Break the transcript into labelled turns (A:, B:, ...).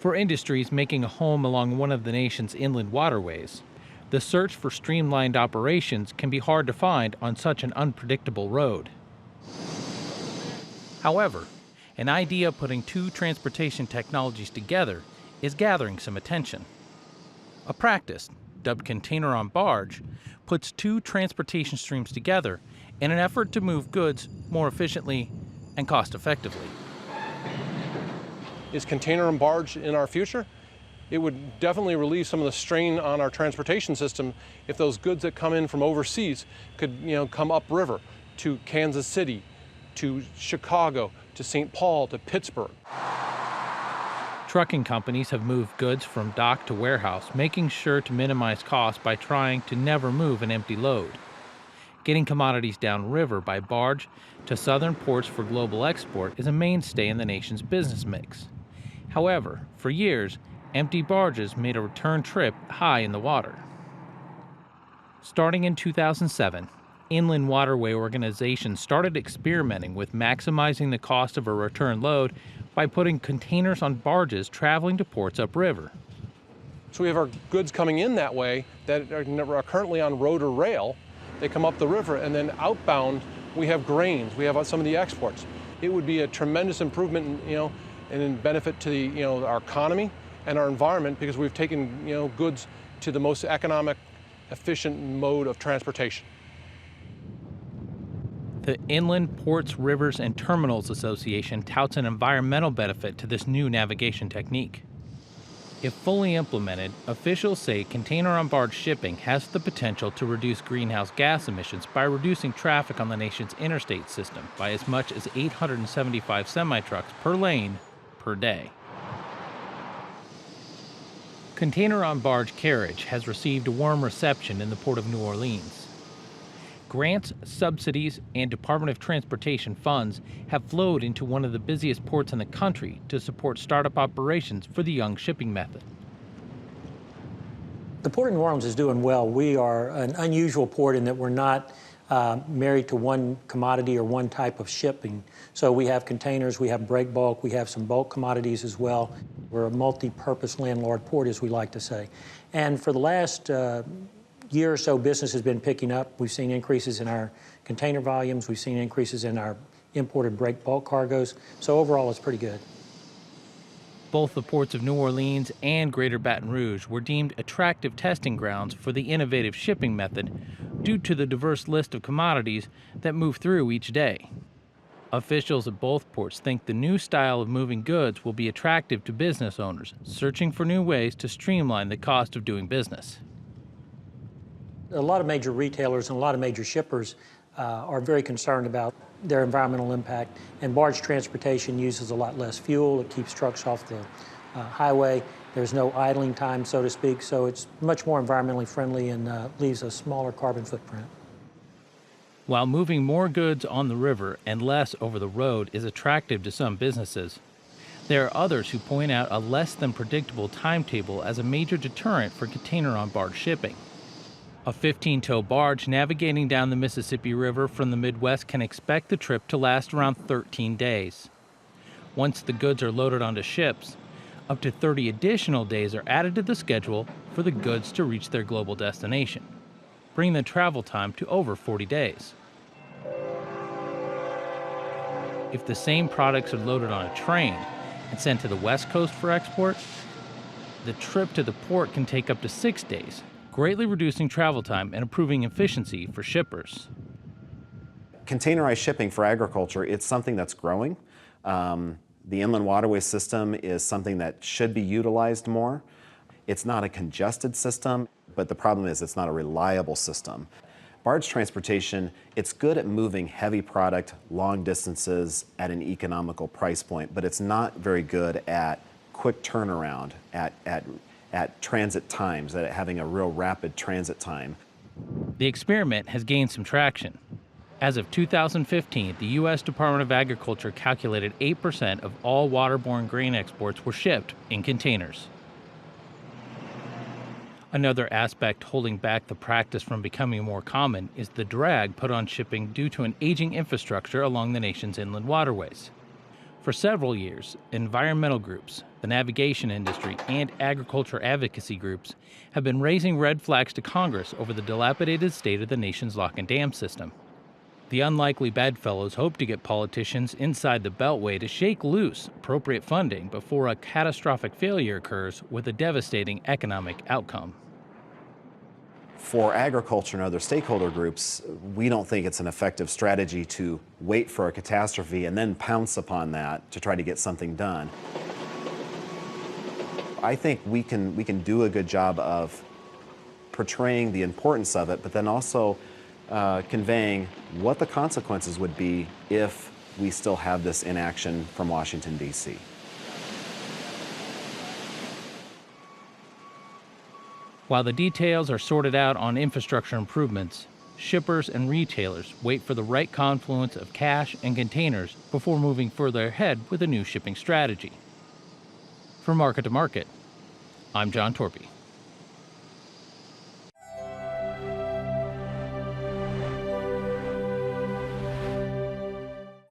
A: For industries making a home along one of the nation's inland waterways, the search for streamlined operations can be hard to find on such an unpredictable road. However, an idea putting two transportation technologies together is gathering some attention. A practice, dubbed container on barge, puts two transportation streams together in an effort to move goods more efficiently and cost effectively.
B: Is container and barge in our future? It would definitely relieve some of the strain on our transportation system if those goods that come in from overseas could, come upriver to Kansas City, to Chicago, to St. Paul, to Pittsburgh.
A: Trucking companies have moved goods from dock to warehouse, making sure to minimize costs by trying to never move an empty load. Getting commodities downriver by barge to southern ports for global export is a mainstay in the nation's business mix. However, for years, empty barges made a return trip high in the water. Starting in 2007, inland waterway organizations started experimenting with maximizing the cost of a return load by putting containers on barges traveling to ports upriver.
B: So we have our goods coming in that way that are currently on road or rail. They come up the river, and then outbound we have grains, we have some of the exports. It would be a tremendous improvement, and in benefit to the, our economy and our environment, because we've taken, goods to the most economic, efficient mode of transportation.
A: The Inland Ports, Rivers, and Terminals Association touts an environmental benefit to this new navigation technique. If fully implemented, officials say container-on-barge shipping has the potential to reduce greenhouse gas emissions by reducing traffic on the nation's interstate system by as much as 875 semi-trucks per lane per day. Container-on-barge carriage has received a warm reception in the Port of New Orleans. Grants, subsidies, and Department of Transportation funds have flowed into one of the busiest ports in the country to support startup operations for the young shipping method.
C: The Port of New Orleans is doing well. We are an unusual port in that we're not married to one commodity or one type of shipping. So we have containers, we have break bulk, we have some bulk commodities as well. We're a multi-purpose landlord port, as we like to say. And for the last year or so, business has been picking up. We've seen increases in our container volumes. We've seen increases in our imported break bulk cargoes. So overall, it's pretty good.
A: Both the ports of New Orleans and Greater Baton Rouge were deemed attractive testing grounds for the innovative shipping method due to the diverse list of commodities that move through each day. Officials at both ports think the new style of moving goods will be attractive to business owners searching for new ways to streamline the cost of doing business.
C: A lot of major retailers and a lot of major shippers are very concerned about their environmental impact, and barge transportation uses a lot less fuel. It keeps trucks off the highway. There's no idling time, so to speak, so it's much more environmentally friendly and leaves a smaller carbon footprint.
A: While moving more goods on the river and less over the road is attractive to some businesses, there are others who point out a less than predictable timetable as a major deterrent for container-on-barge shipping. A 15-tow barge navigating down the Mississippi River from the Midwest can expect the trip to last around 13 days. Once the goods are loaded onto ships, up to 30 additional days are added to the schedule for the goods to reach their global destination, bringing the travel time to over 40 days. If the same products are loaded on a train and sent to the West Coast for export, the trip to the port can take up to 6 days, greatly reducing travel time and improving efficiency for shippers.
D: Containerized shipping for agriculture, it's something that's growing. The inland waterway system is something that should be utilized more. It's not a congested system, but the problem is it's not a reliable system. Barge transportation, it's good at moving heavy product long distances at an economical price point, but it's not very good at quick turnaround, at transit times, at having a real rapid transit time.
A: The experiment has gained some traction. As of 2015, the U.S. Department of Agriculture calculated 8% of all waterborne grain exports were shipped in containers. Another aspect holding back the practice from becoming more common is the drag put on shipping due to an aging infrastructure along the nation's inland waterways. For several years, environmental groups, the navigation industry, and agriculture advocacy groups have been raising red flags to Congress over the dilapidated state of the nation's lock and dam system. The unlikely bedfellows hope to get politicians inside the Beltway to shake loose appropriate funding before a catastrophic failure occurs with a devastating economic outcome.
D: For agriculture and other stakeholder groups, we don't think it's an effective strategy to wait for a catastrophe and then pounce upon that to try to get something done. I think we can do a good job of portraying the importance of it, but then also conveying what the consequences would be if we still have this inaction from Washington, D.C.
A: While the details are sorted out on infrastructure improvements, shippers and retailers wait for the right confluence of cash and containers before moving further ahead with a new shipping strategy. For Market to Market, I'm John Torpy.